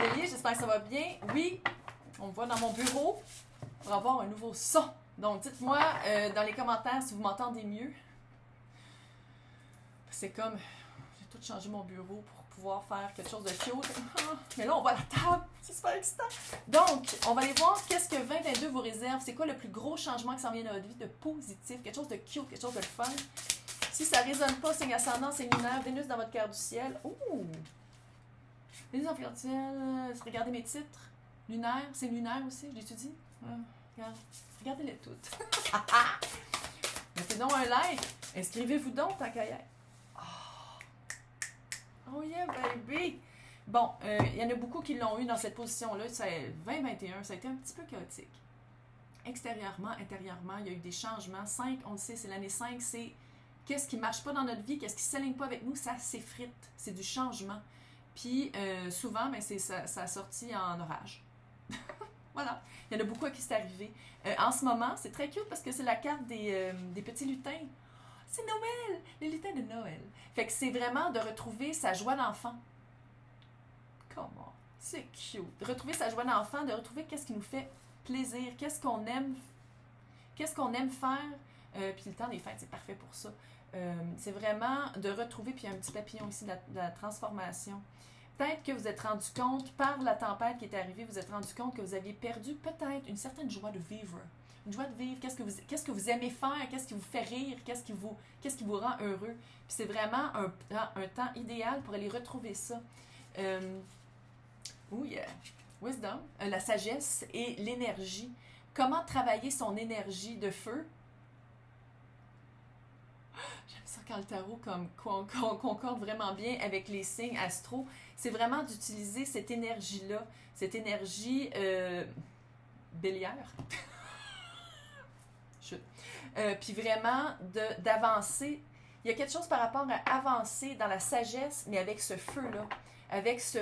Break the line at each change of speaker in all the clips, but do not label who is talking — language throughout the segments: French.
Bélier, j'espère que ça va bien. Oui, on me voit dans mon bureau pour avoir un nouveau son. Donc, dites-moi dans les commentaires si vous m'entendez mieux. C'est comme... J'ai tout changé mon bureau pour pouvoir faire quelque chose de cute. Mais là, on voit la table. C'est super excitant. Donc, on va aller voir qu'est-ce que 2022 vous réserve. C'est quoi le plus gros changement qui s'en vient dans votre vie de positif? Quelque chose de cute, quelque chose de fun. Si ça ne résonne pas, signe ascendant, signe lunaire, Vénus dans votre cœur du ciel. Ouh! Vénus dans votre cœur du ciel. Regardez mes titres. Lunaire, c'est lunaire aussi, je l'étudie. Regardez-les toutes. Mettez donc un like. Inscrivez-vous donc tant qu'à y être. Oh yeah, baby! Bon, il y en a beaucoup qui l'ont eu dans cette position-là. 2021, ça a été un petit peu chaotique. Extérieurement, intérieurement, il y a eu des changements. 5, on le sait, c'est l'année 5, c'est qu'est-ce qui ne marche pas dans notre vie, qu'est-ce qui ne s'aligne pas avec nous, ça s'effrite. C'est du changement. Puis, souvent, ben, ça a sorti en orage. Voilà. Il y en a beaucoup à qui c'est arrivé. En ce moment, c'est très cute parce que c'est la carte des petits lutins. C'est Noël! Les lutins de Noël. Fait que c'est vraiment de retrouver sa joie d'enfant. Comment? C'est cute. De retrouver sa joie d'enfant, de retrouver qu'est-ce qui nous fait plaisir, qu'est-ce qu'on aime faire. Puis le temps des fêtes, c'est parfait pour ça. C'est vraiment de retrouver, puis il y a un petit papillon ici de la transformation. Peut-être que vous êtes rendu compte, par la tempête qui est arrivée, vous êtes rendu compte que vous aviez perdu peut-être une certaine joie de vivre. Une joie de vivre, qu'est-ce que vous aimez faire, qu'est-ce qui vous fait rire, qu'est-ce qui vous rend heureux. Puis c'est vraiment un temps idéal pour aller retrouver ça. Oui, wisdom, la sagesse et l'énergie. Comment travailler son énergie de feu? J'aime ça quand le tarot concorde vraiment bien avec les signes astro. C'est vraiment d'utiliser cette énergie-là, cette énergie bélière. Puis vraiment d'avancer. Il y a quelque chose par rapport à avancer dans la sagesse, mais avec ce feu-là, avec ce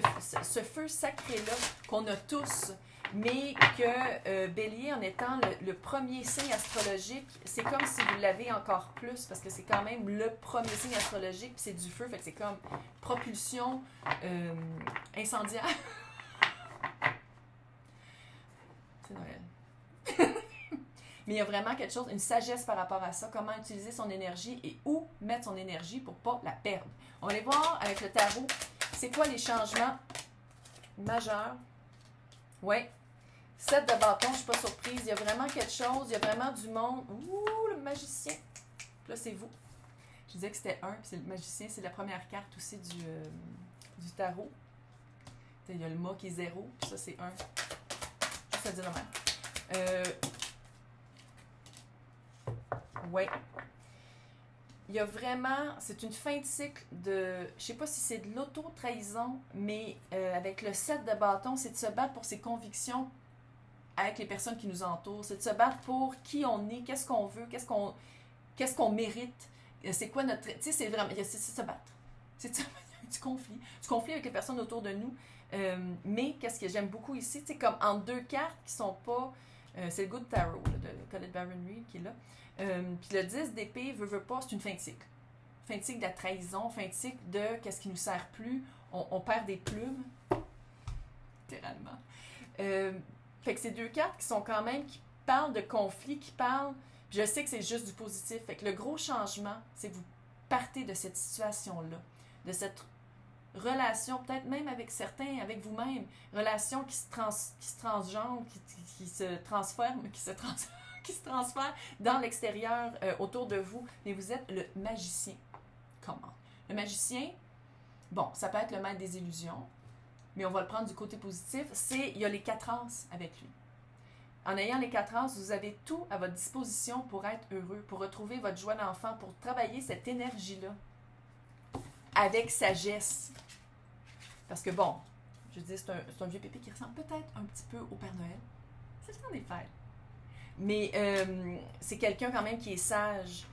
feu sacré-là qu'on a tous, mais que Bélier, en étant le premier signe astrologique, c'est comme si vous l'avez encore plus, parce que c'est quand même le premier signe astrologique, puis c'est du feu, fait que c'est comme propulsion incendiaire. C'est Noël. Mais il y a vraiment quelque chose, une sagesse par rapport à ça, comment utiliser son énergie et où mettre son énergie pour ne pas la perdre. On va aller voir avec le tarot, c'est quoi les changements majeurs. Oui, 7 de bâton, je ne suis pas surprise, il y a vraiment quelque chose, il y a vraiment du monde. Ouh, le magicien. Là, c'est vous. Je disais que c'était 1, puis c'est le magicien, c'est la première carte aussi du tarot. Il y a le mât qui est 0, puis ça, c'est 1. Juste à dire de même. Oui. Il y a vraiment, c'est une fin de cycle de, je ne sais pas si c'est de l'auto-trahison, mais avec le 7 de bâton, c'est de se battre pour ses convictions avec les personnes qui nous entourent. C'est de se battre pour qui on est, qu'est-ce qu'on veut, qu'est-ce qu'on mérite. C'est quoi notre... Tu sais, c'est vraiment... C'est se battre. C'est du conflit avec les personnes autour de nous. Mais qu'est-ce que j'aime beaucoup ici, c'est comme en deux cartes qui sont pas... c'est le Good Tarot là, de Colette Baron Reid qui est là. Puis le 10 d'épée, veut pas, c'est une fin de cycle. Fin de cycle de la trahison, fin de cycle de qu'est-ce qui nous sert plus. On perd des plumes. Littéralement. Fait que c'est deux cartes qui sont quand même, qui parlent de conflit, qui parlent... Je sais que c'est juste du positif. Fait que le gros changement, c'est que vous partez de cette situation-là, de cette relation, peut-être même avec certains, avec vous-même, relation qui se transgenre, qui se transforme, qui se transfère dans l'extérieur autour de vous. Mais vous êtes le magicien. Comment? Le magicien, bon, ça peut être le maître des illusions, mais on va le prendre du côté positif, il y a les 4 as avec lui. En ayant les 4 as, vous avez tout à votre disposition pour être heureux, pour retrouver votre joie d'enfant, pour travailler cette énergie-là avec sagesse. Parce que bon, je dis, c'est un vieux pépé qui ressemble peut-être un petit peu au Père Noël. C'est le temps des fêtes. Mais c'est quelqu'un quand même qui est sage.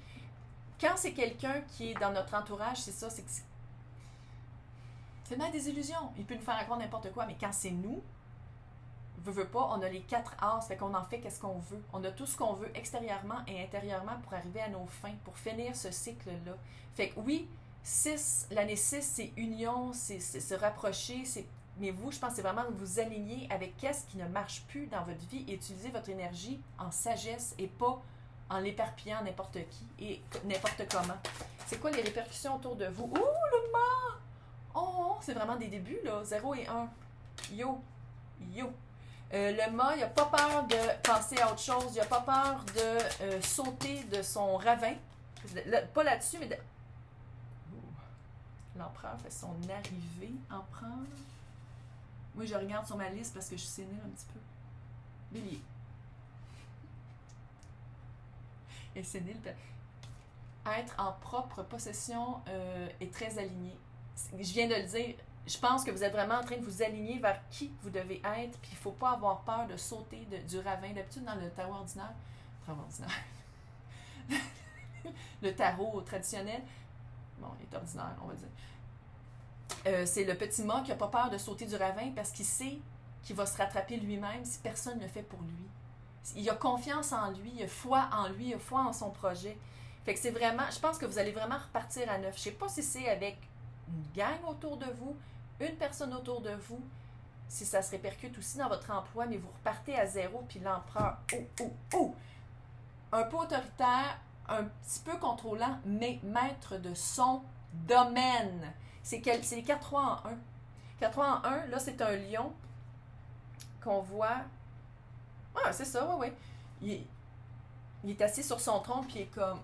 Quand c'est quelqu'un qui est dans notre entourage, c'est ça, c'est le maître des illusions. Il peut nous faire croire n'importe quoi, mais quand c'est nous, veut pas, on a les 4 as, fait qu'on en fait qu'est-ce qu'on veut. On a tout ce qu'on veut extérieurement et intérieurement pour arriver à nos fins, pour finir ce cycle-là. Fait que oui, l'année 6, c'est union, c'est se rapprocher, c'est mais vous, je pense que c'est vraiment de vous aligner avec qu'est-ce qui ne marche plus dans votre vie et utiliser votre énergie en sagesse et pas en l'éparpillant n'importe qui et n'importe comment. C'est quoi les répercussions autour de vous? Ouh, le mât! Oh, c'est vraiment des débuts, là. 0 et 1. Yo, yo. Le mât, il n'a pas peur de penser à autre chose. Il n'a pas peur de sauter de son ravin. Pas là-dessus, mais de... L'empereur fait son arrivée. Empereur. Moi, je regarde sur ma liste parce que je suis sénile un petit peu. Bélier. Et sénile. Être en propre possession est très aligné. Je viens de le dire. Je pense que vous êtes vraiment en train de vous aligner vers qui vous devez être, puis il ne faut pas avoir peur de sauter du ravin. D'habitude, dans le tarot ordinaire, le tarot traditionnel, bon, il est ordinaire, on va dire. C'est le petit mât qui n'a pas peur de sauter du ravin parce qu'il sait qu'il va se rattraper lui-même si personne ne le fait pour lui. Il a confiance en lui, il a foi en lui, il a foi en son projet. Fait que c'est vraiment, je pense que vous allez vraiment repartir à neuf. Je ne sais pas si c'est avec une gang autour de vous, une personne autour de vous, si ça se répercute aussi dans votre emploi, mais vous repartez à zéro, puis l'empereur, un peu autoritaire, un petit peu contrôlant, mais maître de son domaine. C'est les 4-3 en 1. 4-3 en 1, là, c'est un lion qu'on voit. Ah, c'est ça, oui. Il est assis sur son tronc, puis il est comme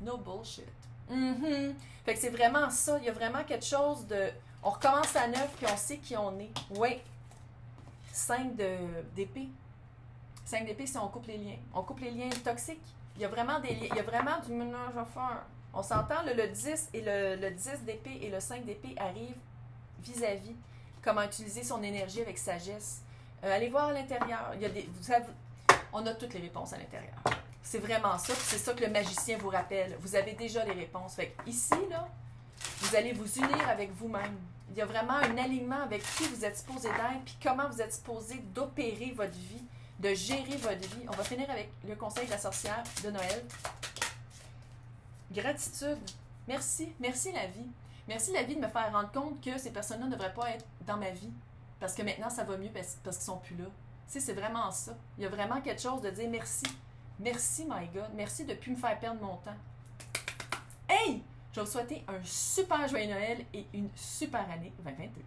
no bullshit. Fait que c'est vraiment ça. Il y a vraiment quelque chose de. On recommence à neuf, puis on sait qui on est. Oui. 5 d'épée. 5 d'épée, c'est on coupe les liens. On coupe les liens toxiques. Il y a vraiment des liens. Il y a vraiment du ménage à faire. On s'entend, le 10 et le 10 d'épée et le 5 d'épée arrivent vis-à-vis. Comment utiliser son énergie avec sagesse. Allez voir à l'intérieur. Il y a vous savez, on a toutes les réponses à l'intérieur. C'est vraiment ça. C'est ça que le magicien vous rappelle. Vous avez déjà les réponses. Fait que ici, là, vous allez vous unir avec vous-même. Il y a vraiment un alignement avec qui vous êtes supposé d'être, puis comment vous êtes supposé d'opérer votre vie, de gérer votre vie. On va finir avec le conseil de la sorcière de Noël. Gratitude. Merci. Merci la vie. Merci la vie de me faire rendre compte que ces personnes-là ne devraient pas être dans ma vie. Parce que maintenant, ça va mieux parce qu'ils sont plus là. Tu sais, c'est vraiment ça. Il y a vraiment quelque chose de dire merci. Merci, my God. Merci de ne plus me faire perdre mon temps. Hey! Je vais vous souhaiter un super joyeux Noël et une super année 2022.